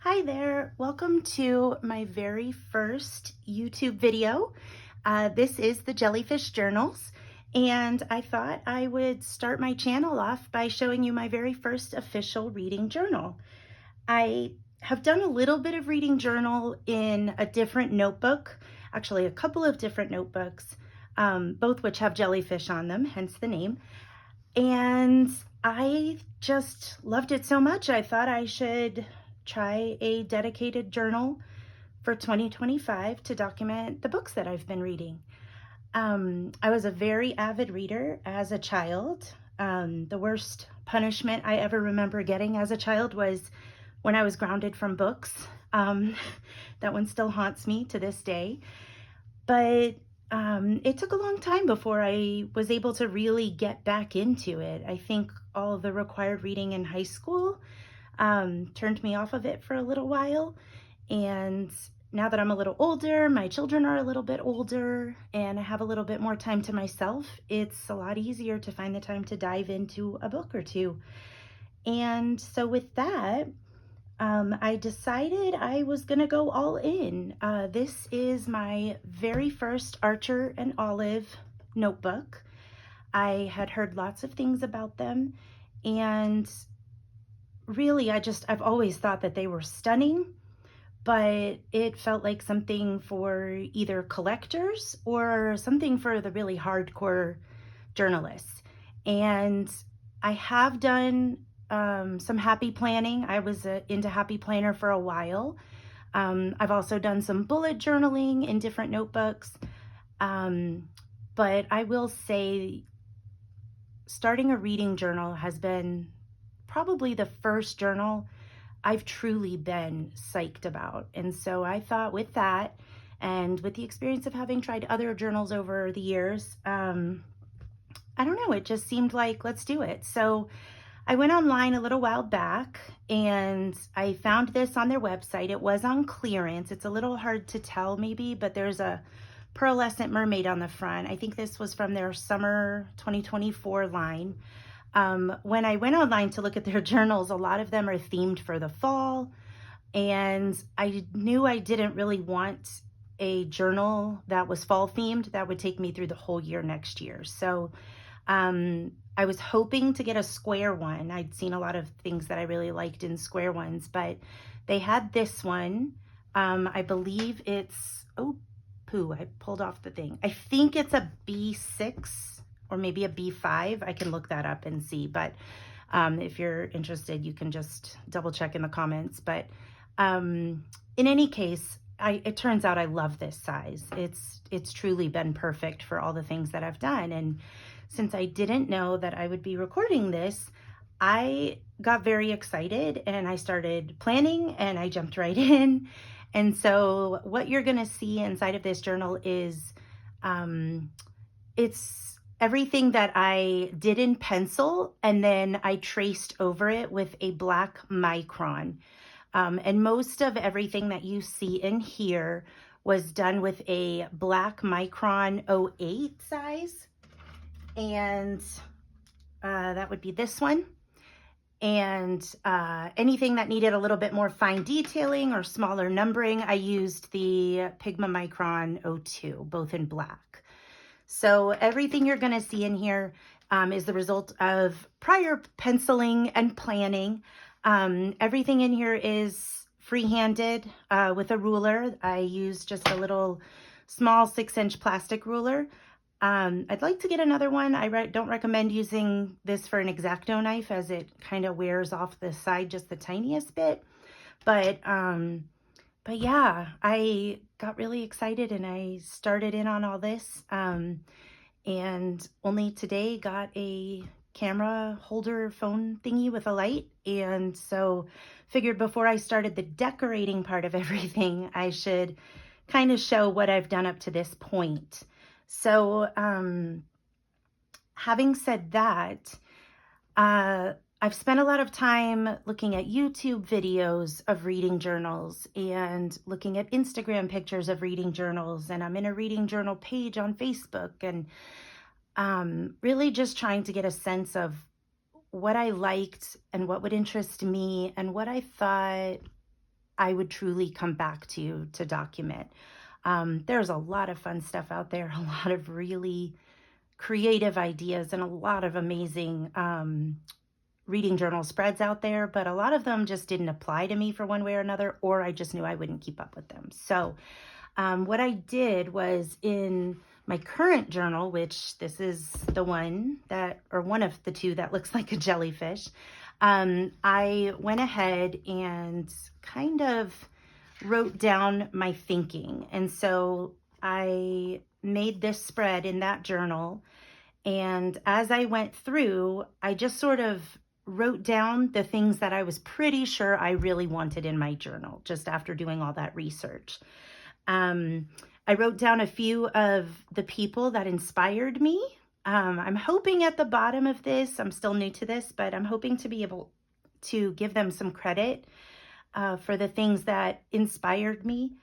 Hi there, welcome to my very first YouTube video. This is the Jellyfish Journals, and I thought I would start my channel off by showing you my very first official reading journal. I have done a little bit of reading journal in a different notebook, actually a couple of different notebooks, both which have jellyfish on them, hence the name. And I just loved it so much, I thought I should try a dedicated journal for 2025 to document the books that I've been reading. I was a very avid reader as a child. The worst punishment I ever remember getting as a child was when I was grounded from books. That one still haunts me to this day. But it took a long time before I was able to really get back into it. I think all of the required reading in high school turned me off of it for a little while. And now that I'm a little older, my children are a little bit older, and I have a little bit more time to myself, it's a lot easier to find the time to dive into a book or two. And so with that, I decided I was going to go all in. This is my very first Archer and Olive notebook. I had heard lots of things about them, and really I've always thought that they were stunning, but it felt like something for either collectors or something for the really hardcore journalists. And I have done some happy planning. I was into Happy Planner for a while. I've also done some bullet journaling in different notebooks. But I will say starting a reading journal has been probably the first journal I've truly been psyched about. And so I thought with that, and with the experience of having tried other journals over the years, I don't know, it just seemed like, let's do it. So I went online a little while back and I found this on their website. It was on clearance. It's a little hard to tell maybe, but there's a pearlescent mermaid on the front. I think this was from their summer 2024 line. When I went online to look at their journals, a lot of them are themed for the fall, and I knew I didn't really want a journal that was fall themed that would take me through the whole year next year. So I was hoping to get a square one. I'd seen a lot of things that I really liked in square ones, but they had this one. I believe it's, I pulled off the thing. I think it's a B6 or maybe a B5. I can look that up and see, but if you're interested, you can just double check in the comments. But in any case, it turns out I love this size. It's truly been perfect for all the things that I've done. And since I didn't know that I would be recording this, I got very excited and I started planning and I jumped right in. And so what you're going to see inside of this journal is it's everything that I did in pencil, and then I traced over it with a black micron. And most of everything that you see in here was done with a black micron 08 size. And that would be this one. And anything that needed a little bit more fine detailing or smaller numbering, I used the Pigma Micron 02, both in black. So everything you're going to see in here is the result of prior penciling and planning. Everything in here is free-handed with a ruler. I used just a little small 6-inch plastic ruler. I'd like to get another one. I don't recommend using this for an X-Acto knife as it kind of wears off the side just the tiniest bit. But yeah, I got really excited and I started in on all this, and only today got a camera holder phone thingy with a light. And so figured before I started the decorating part of everything, I should kind of show what I've done up to this point. So having said that, I've spent a lot of time looking at YouTube videos of reading journals and looking at Instagram pictures of reading journals, and I'm in a reading journal page on Facebook, and really just trying to get a sense of what I liked and what would interest me and what I thought I would truly come back to document. There's a lot of fun stuff out there, a lot of really creative ideas, and a lot of amazing reading journal spreads out there, but a lot of them just didn't apply to me for one way or another, or I just knew I wouldn't keep up with them. So what I did was, in my current journal, which this is the one that, or one of the two that looks like a jellyfish, I went ahead and kind of wrote down my thinking. And so I made this spread in that journal. And as I went through, I just sort of wrote down the things that I was pretty sure I really wanted in my journal, just after doing all that research. I wrote down a few of the people that inspired me. I'm hoping at the bottom of this, I'm still new to this, but I'm hoping to be able to give them some credit for the things that inspired me.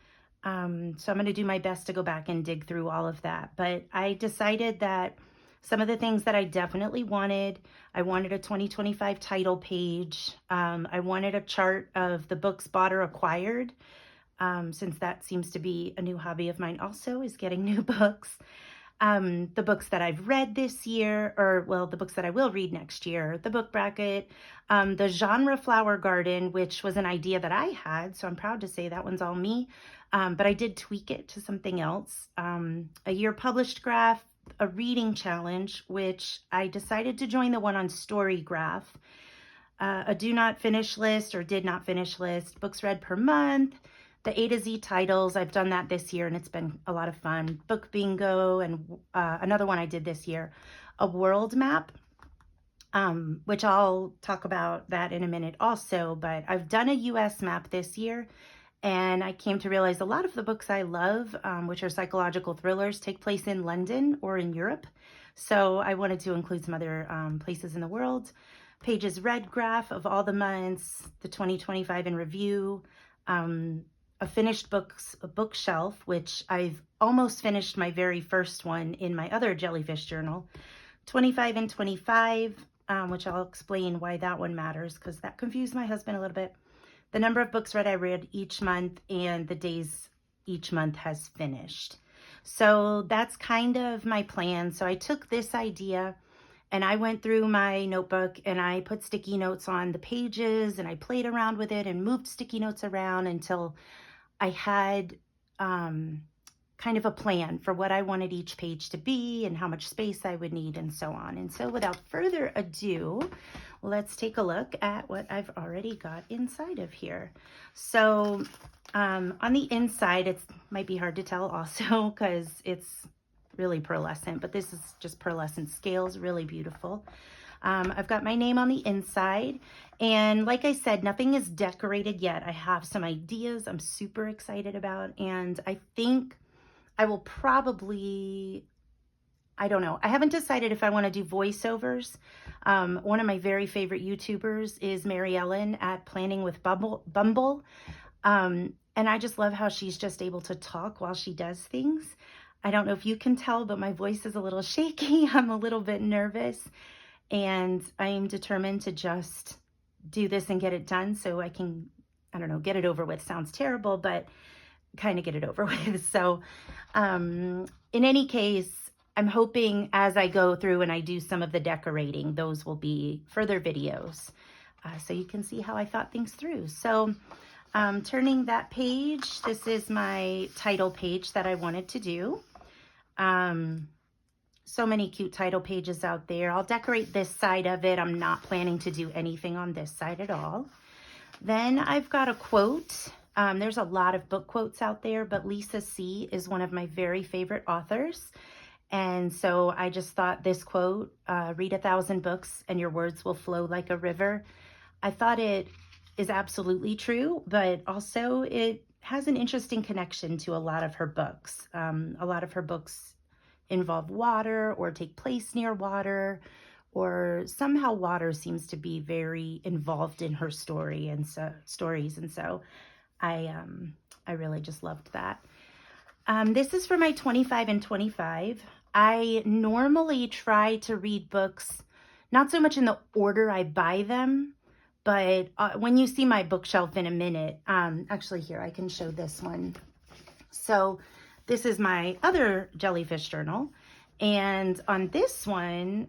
So I'm going to do my best to go back and dig through all of that. But I decided that some of the things that I definitely wanted, I wanted a 2025 title page. I wanted a chart of the books bought or acquired, since that seems to be a new hobby of mine also, is getting new books. The books that I've read this year, or well, the books that I will read next year, the book bracket, the genre flower garden, which was an idea that I had, so I'm proud to say that one's all me, but I did tweak it to something else. A year published graph, a reading challenge, which I decided to join the one on Story Graph, a do not finish list or did not finish list, books read per month, the A to Z titles. I've done that this year and it's been a lot of fun. Book bingo, and another one I did this year, a world map, which I'll talk about that in a minute also. But I've done a US map this year, and I came to realize a lot of the books I love, which are psychological thrillers, take place in London or in Europe. So I wanted to include some other places in the world. Pages read graph of all the months, the 2025 in review, a finished books, a bookshelf, which I've almost finished my very first one in my other Jellyfish journal, 25 and 25, which I'll explain why that one matters, because that confused my husband a little bit. The number of books read I read each month, and the days each month has finished. So that's kind of my plan. So I took this idea and I went through my notebook and I put sticky notes on the pages, and I played around with it and moved sticky notes around until I had kind of a plan for what I wanted each page to be and how much space I would need and so on. And so without further ado, let's take a look at what I've already got inside of here. So on the inside, it might be hard to tell also because it's really pearlescent, but this is just pearlescent scales, really beautiful. I've got my name on the inside, and like I said, nothing is decorated yet. I have some ideas I'm super excited about, and I think I will probably, I don't know, I haven't decided if I want to do voiceovers. One of my very favorite YouTubers is Mary Ellen at Planning with Bumble. And I just love how she's just able to talk while she does things. I don't know if you can tell, but my voice is a little shaky. I'm a little bit nervous, and I am determined to just do this and get it done so I can, I don't know, get it over with. Sounds terrible, but kind of get it over with. So in any case, I'm hoping as I go through and I do some of the decorating, those will be further videos, so you can see how I thought things through. So turning that page, this is my title page that I wanted to do. So many cute title pages out there. I'll decorate this side of it. I'm not planning to do anything on this side at all. Then I've got a quote. There's a lot of book quotes out there, but Lisa C. is one of my very favorite authors. And so I just thought this quote, read 1,000 books and your words will flow like a river. I thought it is absolutely true, but also it has an interesting connection to a lot of her books. A lot of her books involve water or take place near water, or somehow water seems to be very involved in her stories. And so I really just loved that. This is for my 25 and 25. I normally try to read books, not so much in the order I buy them, But when you see my bookshelf in a minute, actually here, I can show this one. So this is my other Jellyfish journal. And on this one,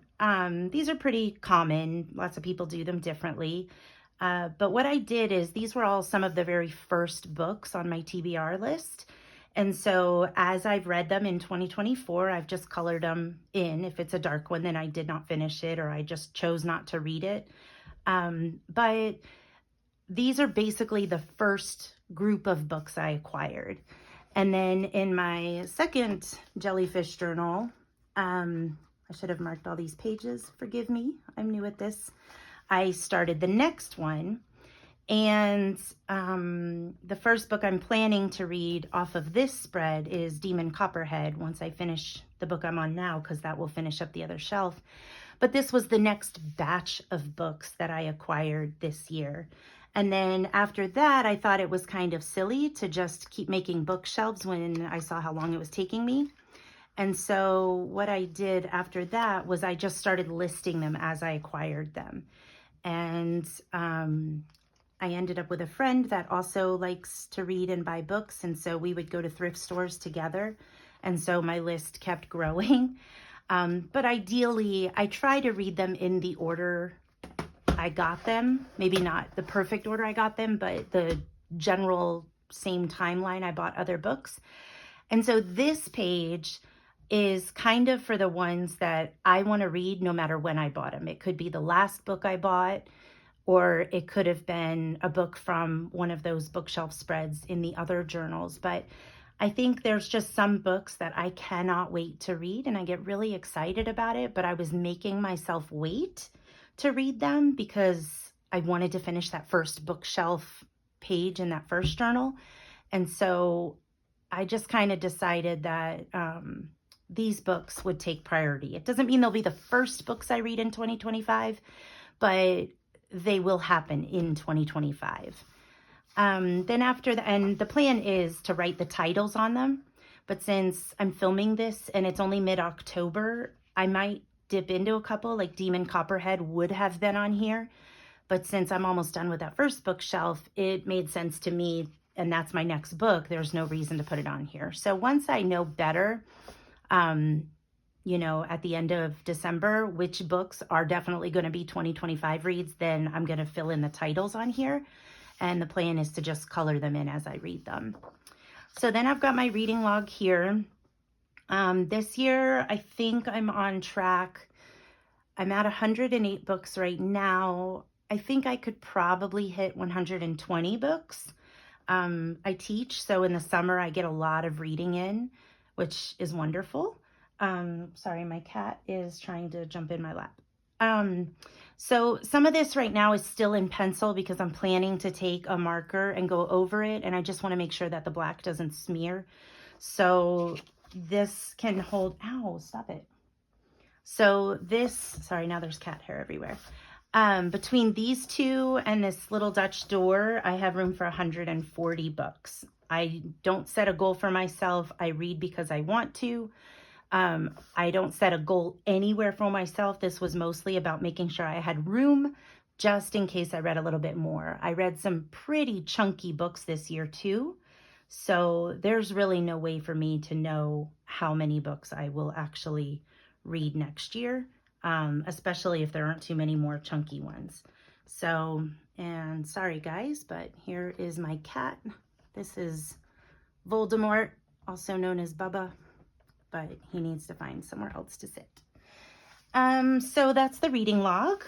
these are pretty common. Lots of people do them differently. But what I did is these were all some of the very first books on my TBR list. And so as I've read them in 2024, I've just colored them in. If it's a dark one, then I did not finish it or I just chose not to read it. But these are basically the first group of books I acquired. And then in my second Jellyfish journal, I should have marked all these pages. Forgive me, I'm new at this. I started the next one. And the first book I'm planning to read off of this spread is Demon Copperhead once I finish the book I'm on now, because that will finish up the other shelf. But this was the next batch of books that I acquired this year. And then after that, I thought it was kind of silly to just keep making bookshelves when I saw how long it was taking me. And so what I did after that was I just started listing them as I acquired them. And I ended up with a friend that also likes to read and buy books. And so we would go to thrift stores together. And so my list kept growing. But ideally, I try to read them in the order I got them. Maybe not the perfect order I got them, but the general same timeline I bought other books. And so this page is kind of for the ones that I want to read no matter when I bought them. It could be the last book I bought, or it could have been a book from one of those bookshelf spreads in the other journals. But I think there's just some books that I cannot wait to read, and I get really excited about it, but I was making myself wait to read them because I wanted to finish that first bookshelf page in that first journal. And so I just kind of decided that these books would take priority. It doesn't mean they'll be the first books I read in 2025, but they will happen in 2025. Then after and the plan is to write the titles on them. But since I'm filming this and it's only mid-October, I might dip into a couple, like Demon Copperhead would have been on here. But since I'm almost done with that first bookshelf, it made sense to me, and that's my next book. There's no reason to put it on here. So once I know better, you know, at the end of December, which books are definitely going to be 2025 reads, then I'm going to fill in the titles on here. And the plan is to just color them in as I read them. So then I've got my reading log here. This year, I think I'm on track. I'm at 108 books right now. I think I could probably hit 120 books. I teach, so in the summer I get a lot of reading in, which is wonderful. Sorry, my cat is trying to jump in my lap. So some of this right now is still in pencil because I'm planning to take a marker and go over it, and I just want to make sure that the black doesn't smear. So this can hold, ow, stop it. So this, sorry, now there's cat hair everywhere. Between these two and this little Dutch door, I have room for 140 books. I don't set a goal for myself. I read because I want to. I don't set a goal anywhere for myself. This was mostly about making sure I had room just in case I read a little bit more. I read some pretty chunky books this year too. So there's really no way for me to know how many books I will actually read next year, especially if there aren't too many more chunky ones. So, and sorry guys, but here is my cat. This is Voldemort, also known as Bubba, but he needs to find somewhere else to sit. So that's the reading log.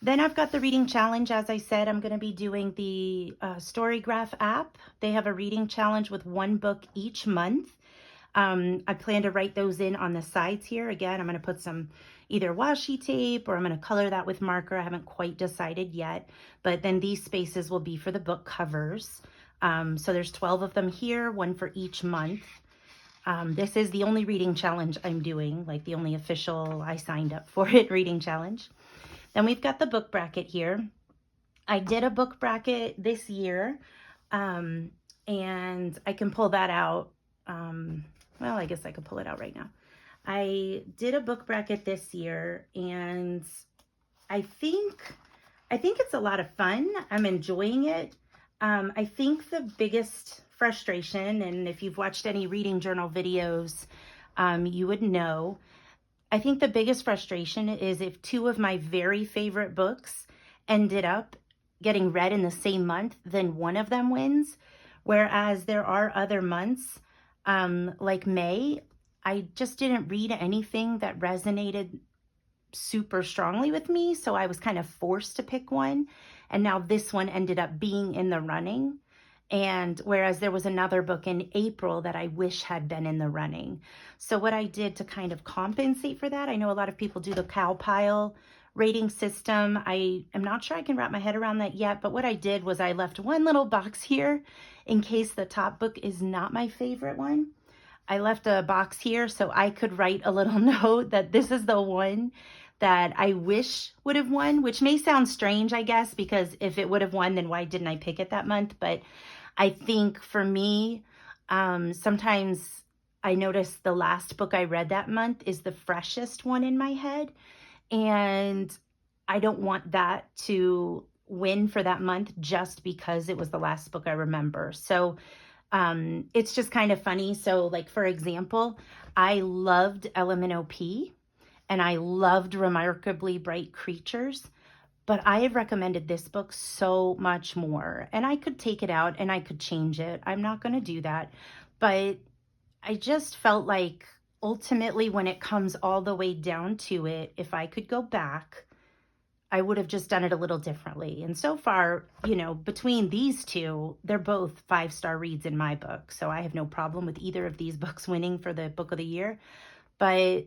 Then I've got the reading challenge. As I said, I'm going to be doing the Storygraph app. They have a reading challenge with one book each month. I plan to write those in on the sides here. Again, I'm going to put some either washi tape or I'm going to color that with marker. I haven't quite decided yet, but then these spaces will be for the book covers. So there's 12 of them here, one for each month. This is the only reading challenge I'm doing, like the only official I signed up for it reading challenge. Then we've got the book bracket here. I did a book bracket this year, and I can pull that out. Well, I guess I could pull it out right now. I did a book bracket this year, and I think I think it's a lot of fun. I'm enjoying it. I think the biggest frustration, and if you've watched any reading journal videos, you would know, I think the biggest frustration is if two of my very favorite books ended up getting read in the same month, then one of them wins. Whereas there are other months, like May, I just didn't read anything that resonated super strongly with me. So I was kind of forced to pick one. And now this one ended up being in the running. And whereas there was another book in April that I wish had been in the running. So what I did to kind of compensate for that, I know a lot of people do the cow pile rating system. I am not sure I can wrap my head around that yet, but what I did was I left one little box here in case the top book is not my favorite one. I left a box here so I could write a little note that this is the one that I wish would have won, which may sound strange, I guess, because if it would have won, then why didn't I pick it that month? But I think for me, sometimes I notice the last book I read that month is the freshest one in my head. And I don't want that to win for that month just because it was the last book I remember. So it's just kind of funny. So like, for example, I loved LMNOP and I loved Remarkably Bright Creatures, but I have recommended this book so much more, and I could take it out and I could change it. I'm not going to do that, but I just felt like ultimately when it comes all the way down to it, if I could go back, I would have just done it a little differently. And so far, between these two, they're both 5-star reads in my book. So I have no problem with either of these books winning for the book of the year. But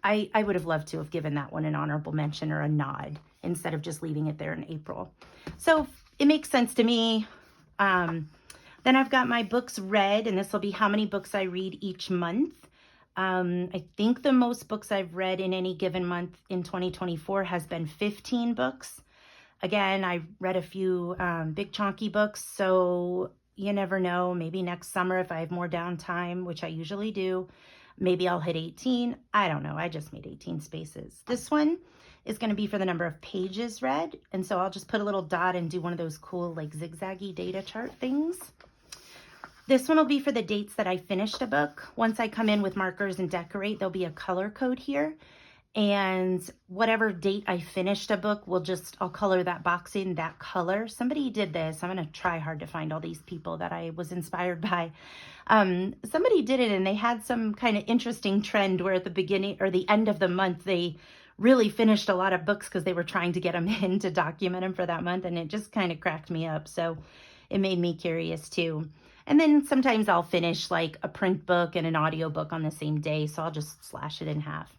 I would have loved to have given that one an honorable mention or a nod instead of just leaving it there in April. So it makes sense to me. Then I've got my books read, and this will be how many books I read each month. I think the most books I've read in any given month in 2024 has been 15 books. Again, I read a few big chunky books, so you never know. Maybe next summer if I have more downtime, which I usually do, maybe I'll hit 18. I don't know. I just made 18 spaces. This one is going to be for the number of pages read, and so I'll just put a little dot and do one of those cool like zigzaggy data chart things. This one will be for the dates that I finished a book. Once I come in with markers and decorate, there'll be a color code here. And whatever date I finished a book, I'll color that box in that color. Somebody did this. I'm going to try hard to find all these people that I was inspired by. Somebody did it and they had some kind of interesting trend where at the beginning or the end of the month, they really finished a lot of books because they were trying to get them in to document them for that month. And it just kind of cracked me up. So it made me curious too. And then sometimes I'll finish like a print book and an audio book on the same day. So I'll just slash it in half.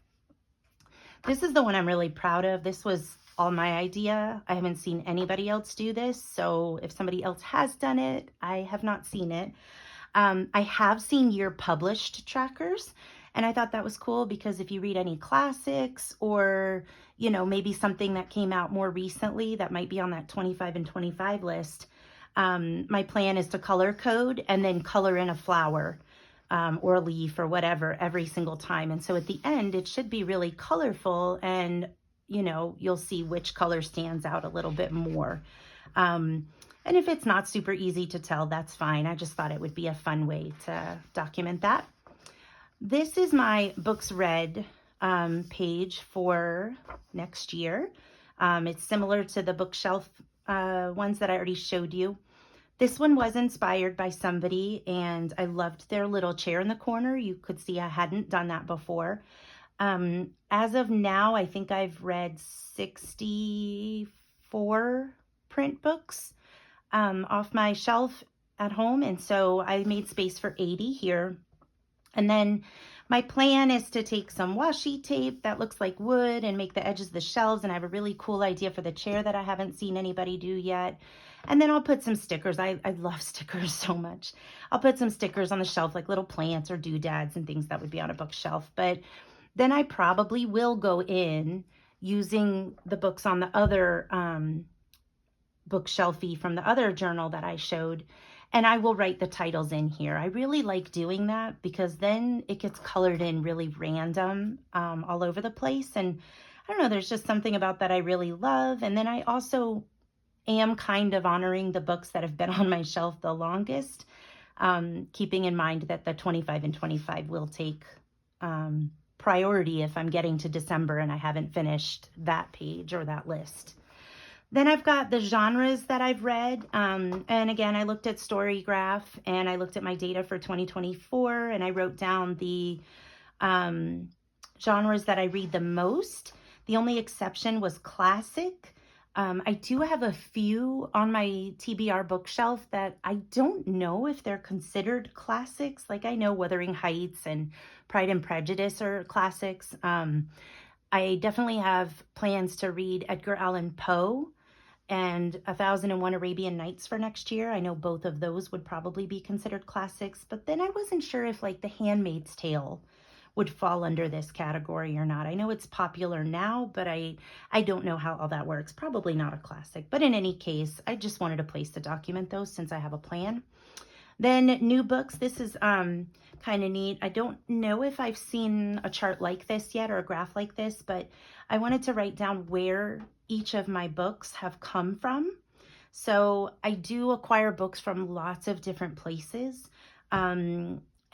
This is the one I'm really proud of. This was all my idea. I haven't seen anybody else do this. So if somebody else has done it, I have not seen it. I have seen year published trackers. And I thought that was cool because if you read any classics or, maybe something that came out more recently that might be on that 25 and 25 list, my plan is to color code and then color in a flower or a leaf or whatever every single time. And so at the end, it should be really colorful and, you'll see which color stands out a little bit more. And if it's not super easy to tell, that's fine. I just thought it would be a fun way to document that. This is my books read page for next year. It's similar to the bookshelf ones that I already showed you. This one was inspired by somebody, and I loved their little chair in the corner. You could see I hadn't done that before. As of now, I think I've read 64 print books off my shelf at home, and so I made space for 80 here. And then my plan is to take some washi tape that looks like wood and make the edges of the shelves, and I have a really cool idea for the chair that I haven't seen anybody do yet. And then I'll put some stickers. I love stickers so much. I'll put some stickers on the shelf, like little plants or doodads and things that would be on a bookshelf. But then I probably will go in using the books on the other bookshelfie from the other journal that I showed, and I will write the titles in here. I really like doing that because then it gets colored in really random all over the place. And I don't know, there's just something about that I really love. And then I also am kind of honoring the books that have been on my shelf the longest, keeping in mind that the 25 and 25 will take priority if I'm getting to December and I haven't finished that page or that list. Then I've got the genres that I've read. And again, I looked at Storygraph and I looked at my data for 2024 and I wrote down the genres that I read the most. The only exception was classic. I do have a few on my TBR bookshelf that I don't know if they're considered classics. Like I know Wuthering Heights and Pride and Prejudice are classics. I definitely have plans to read Edgar Allan Poe and 1001 Arabian Nights for next year. I know both of those would probably be considered classics, but then I wasn't sure if like The Handmaid's Tale would fall under this category or not. I know it's popular now, but I don't know how all that works. Probably not a classic, but in any case, I just wanted a place to document those since I have a plan. Then new books, this is kind of neat. I don't know if I've seen a chart like this yet or a graph like this, but I wanted to write down where each of my books have come from. So I do acquire books from lots of different places.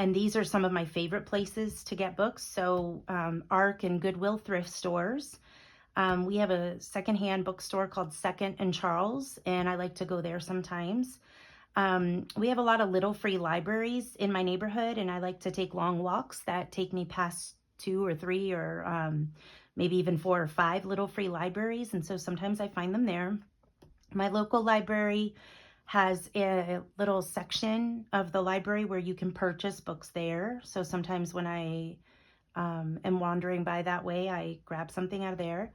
And these are some of my favorite places to get books. So ARC and Goodwill thrift stores. We have a secondhand bookstore called Second and Charles, and I like to go there sometimes. We have a lot of little free libraries in my neighborhood, and I like to take long walks that take me past 2 or 3 or maybe even 4 or 5 little free libraries. And so sometimes I find them there. My local library has a little section of the library where you can purchase books there. So sometimes when I am wandering by that way, I grab something out of there.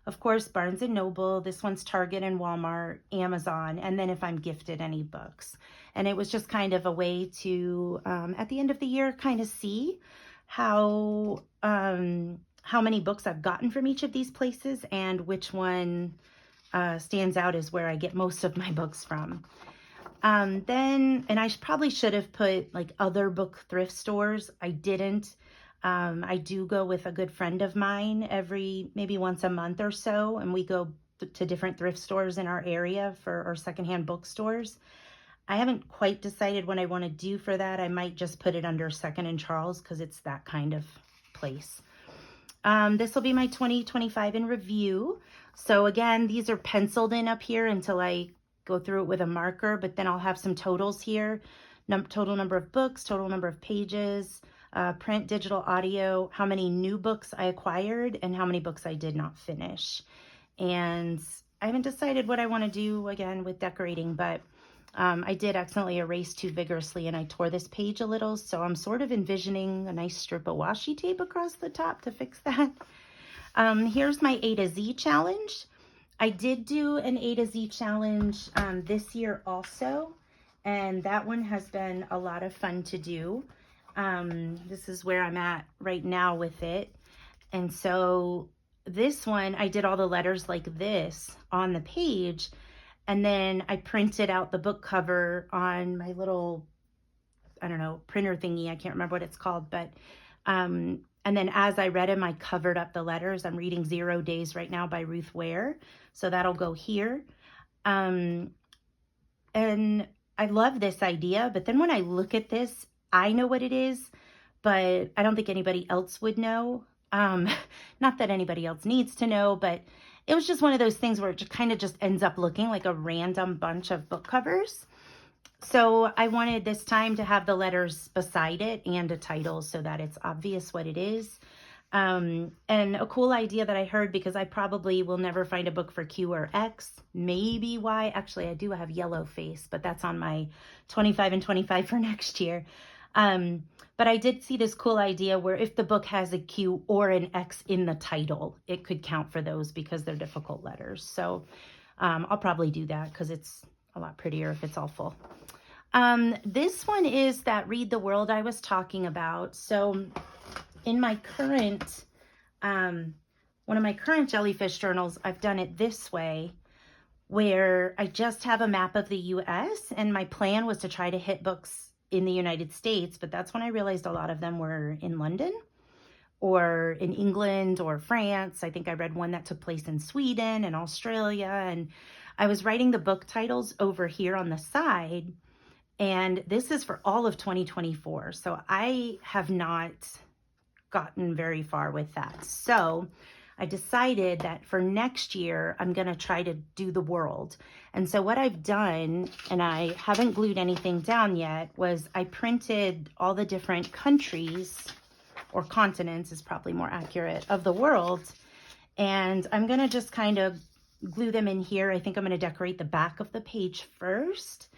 Of course, Barnes & Noble, this one's Target and Walmart, Amazon, and then if I'm gifted any books. And it was just kind of a way to, at the end of the year, kind of see how many books I've gotten from each of these places and which one stands out as where I get most of my books from. Then, and I probably should have put like other book thrift stores. I didn't. I do go with a good friend of mine maybe once a month or so, and we go to different thrift stores in our area for our secondhand bookstores. I haven't quite decided what I want to do for that. I might just put it under Second and Charles because it's that kind of place. This will be my 2025 in review. So again, these are penciled in up here until I go through it with a marker, but then I'll have some totals here. Total number of books, total number of pages, print, digital, audio, how many new books I acquired, and how many books I did not finish. And I haven't decided what I want to do again with decorating, but I did accidentally erase too vigorously and I tore this page a little, so I'm sort of envisioning a nice strip of washi tape across the top to fix that. Here's my A to Z challenge. I did do an A to Z challenge this year also, and that one has been a lot of fun to do. This is where I'm at right now with it. And so this one, I did all the letters like this on the page, and then I printed out the book cover on my little, I don't know, printer thingy. I can't remember what it's called, but, and then as I read them, I covered up the letters. I'm reading 0 Days right now by Ruth Ware. So that'll go here. And I love this idea, but then when I look at this, I know what it is, but I don't think anybody else would know. Not that anybody else needs to know, but it was just one of those things where it just kind of just ends up looking like a random bunch of book covers. So I wanted this time to have the letters beside it and a title so that it's obvious what it is. And a cool idea that I heard, because I probably will never find a book for Q or X, maybe Y. Actually, I do have Yellow Face, but that's on my 25 and 25 for next year. But I did see this cool idea where if the book has a Q or an X in the title, it could count for those because they're difficult letters. So I'll probably do that because it's a lot prettier if it's all full. This one is that Read the World I was talking about. So in my current, one of my current Jellyfish journals, I've done it this way, where I just have a map of the US, and my plan was to try to hit books in the United States, but that's when I realized a lot of them were in London or in England or France. I think I read one that took place in Sweden and Australia. And I was writing the book titles over here on the side. And this is for all of 2024. So I have not gotten very far with that. So I decided that for next year, I'm going to try to do the world. And so what I've done, and I haven't glued anything down yet, was I printed all the different countries, or continents is probably more accurate, of the world. And I'm going to just kind of glue them in here. I think I'm going to decorate the back of the page first.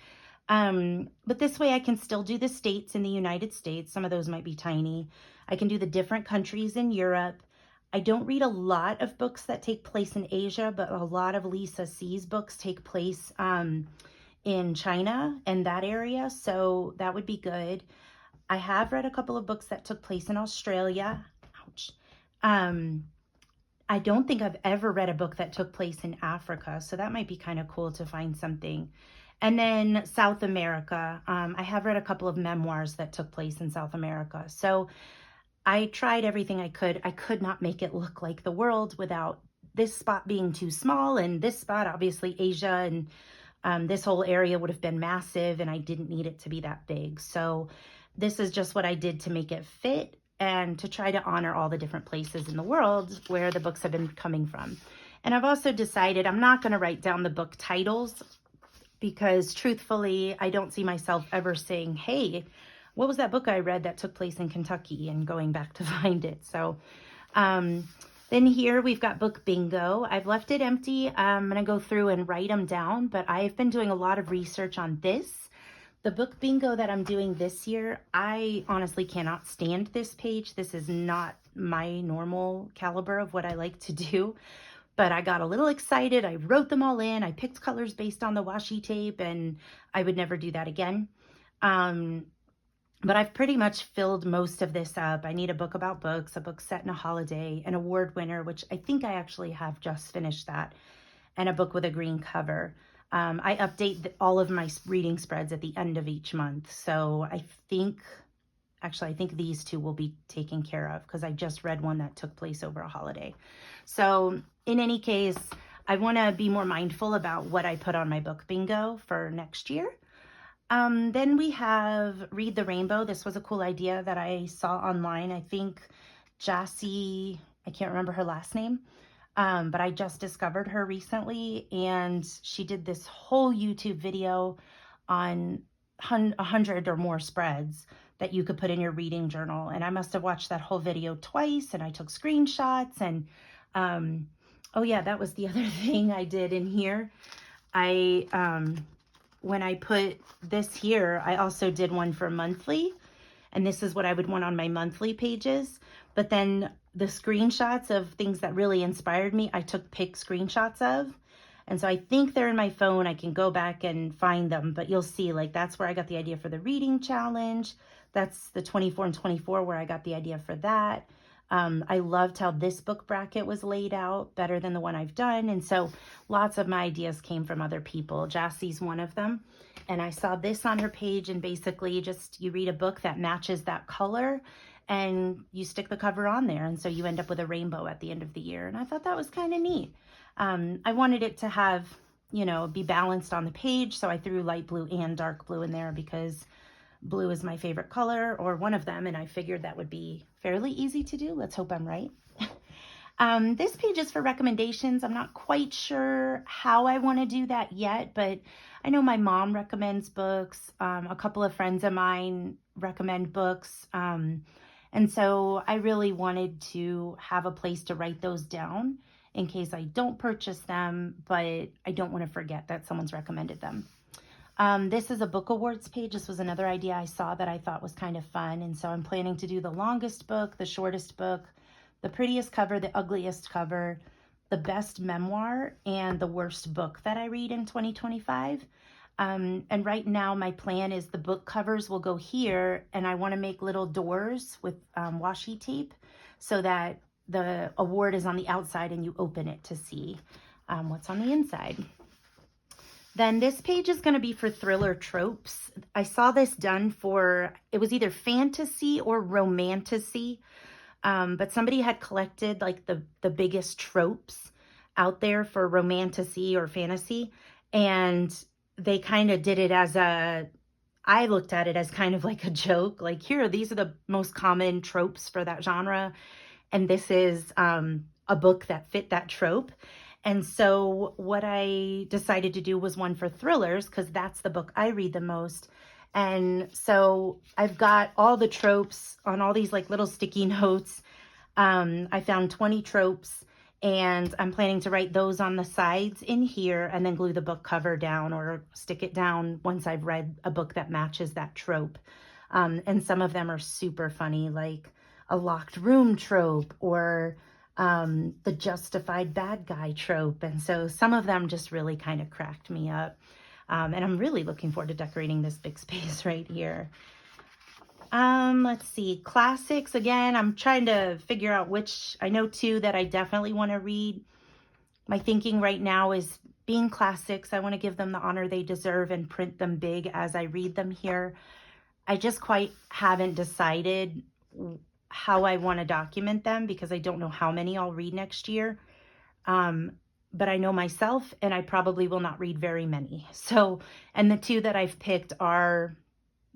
But this way I can still do the states in the United States. Some of those might be tiny. I can do the different countries in Europe. I don't read a lot of books that take place in Asia, but a lot of Lisa C's books take place in China and that area, so that would be good. I have read a couple of books that took place in Australia. Ouch. I don't think I've ever read a book that took place in Africa, so that might be kind of cool to find something. And then South America. I have read a couple of memoirs that took place in South America. So I tried everything I could. I could not make it look like the world without this spot being too small, and this spot, obviously Asia, and this whole area would have been massive, and I didn't need it to be that big. So this is just what I did to make it fit and to try to honor all the different places in the world where the books have been coming from. And I've also decided I'm not going to write down the book titles because truthfully, I don't see myself ever saying, hey, what was that book I read that took place in Kentucky, and going back to find it. So then here we've got book bingo. I've left it empty. I'm going to go through and write them down, but I've been doing a lot of research on this. The book bingo that I'm doing this year, I honestly cannot stand this page. This is not my normal caliber of what I like to do, but I got a little excited. I wrote them all in. I picked colors based on the washi tape, and I would never do that again. But I've pretty much filled most of this up. I need a book about books, a book set in a holiday, an award winner, which I think I actually have just finished that, and a book with a green cover. I update all of my reading spreads at the end of each month. So I think these two will be taken care of because I just read one that took place over a holiday. So in any case, I want to be more mindful about what I put on my book bingo for next year. Then we have Read the Rainbow. This was a cool idea that I saw online. I think Jassy, I can't remember her last name, but I just discovered her recently, and she did this whole YouTube video on 100 or more spreads that you could put in your reading journal. And I must have watched that whole video twice, and I took screenshots, and oh yeah, that was the other thing I did in here. When I put this here, I also did one for monthly, and this is what I would want on my monthly pages. But then the screenshots of things that really inspired me, I took pic screenshots of. And so I think they're in my phone. I can go back and find them, but you'll see, like, that's where I got the idea for the reading challenge. That's the 24 and 24 where I got the idea for that. I loved how this book bracket was laid out, better than the one I've done. And so lots of my ideas came from other people. Jassy's one of them. And I saw this on her page, and basically just you read a book that matches that color and you stick the cover on there. And so you end up with a rainbow at the end of the year. And I thought that was kind of neat. I wanted it to have, be balanced on the page. So I threw light blue and dark blue in there because blue is my favorite color, or one of them, and I figured that would be fairly easy to do. Let's hope I'm right. This page is for recommendations. I'm not quite sure how I want to do that yet, but I know my mom recommends books. A couple of friends of mine recommend books. And so I really wanted to have a place to write those down in case I don't purchase them, but I don't want to forget that someone's recommended them. This is a book awards page. This was another idea I saw that I thought was kind of fun. And so I'm planning to do the longest book, the shortest book, the prettiest cover, the ugliest cover, the best memoir, and the worst book that I read in 2025. And right now my plan is the book covers will go here, and I want to make little doors with washi tape so that the award is on the outside and you open it to see what's on the inside. Then this page is going to be for thriller tropes. I saw this done for, it was either fantasy or romantasy. But somebody had collected like the biggest tropes out there for romantasy or fantasy, and they kind of did it as I looked at it as kind of like a joke, like, here, these are the most common tropes for that genre, and this is a book that fit that trope. And so what I decided to do was one for thrillers, because that's the book I read the most. And so I've got all the tropes on all these like little sticky notes. I found 20 tropes, and I'm planning to write those on the sides in here and then glue the book cover down or stick it down once I've read a book that matches that trope. And some of them are super funny, like a locked room trope or the justified bad guy trope. And so some of them just really kind of cracked me up. And I'm really looking forward to decorating this big space right here. Let's see, classics. Again, I'm trying to figure out which, I know two that I definitely want to read. My thinking right now is being classics, I want to give them the honor they deserve and print them big as I read them here. I just quite haven't decided how I want to document them because I don't know how many I'll read next year. But I know myself, and I probably will not read very many. So, and the two that I've picked are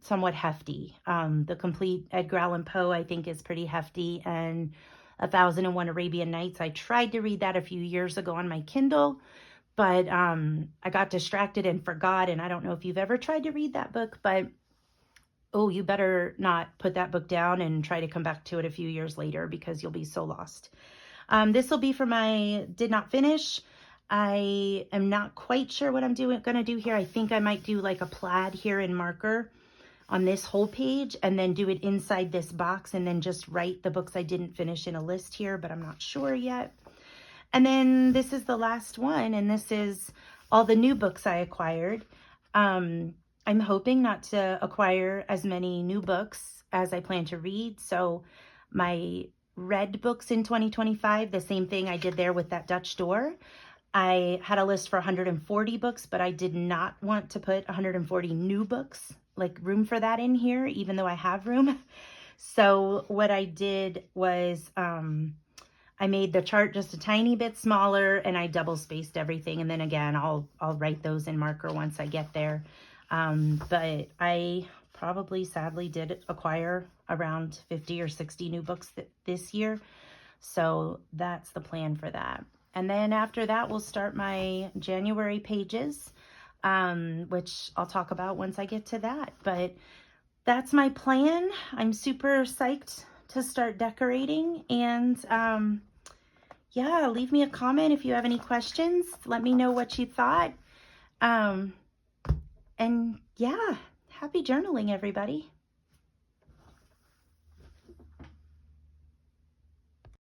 somewhat hefty. The complete Edgar Allan Poe, I think, is pretty hefty, and 1001 Arabian Nights. I tried to read that a few years ago on my Kindle, but I got distracted and forgot, and I don't know if you've ever tried to read that book, but oh, you better not put that book down and try to come back to it a few years later because you'll be so lost. This will be for my did not finish. I am not quite sure what I'm going to do here. I think I might do like a plaid here in marker on this whole page and then do it inside this box and then just write the books I didn't finish in a list here, but I'm not sure yet. And then this is the last one, and this is all the new books I acquired. I'm hoping not to acquire as many new books as I plan to read. So my read books in 2025, the same thing I did there with that Dutch door. I had a list for 140 books, but I did not want to put 140 new books, like room for that in here, even though I have room. So what I did was I made the chart just a tiny bit smaller, and I double spaced everything. And then again, I'll write those in marker once I get there. But I probably sadly did acquire around 50 or 60 new books this year. So that's the plan for that. And then after that, we'll start my January pages, which I'll talk about once I get to that. But that's my plan. I'm super psyched to start decorating. And yeah, leave me a comment if you have any questions. Let me know what you thought. And yeah, happy journaling, everybody.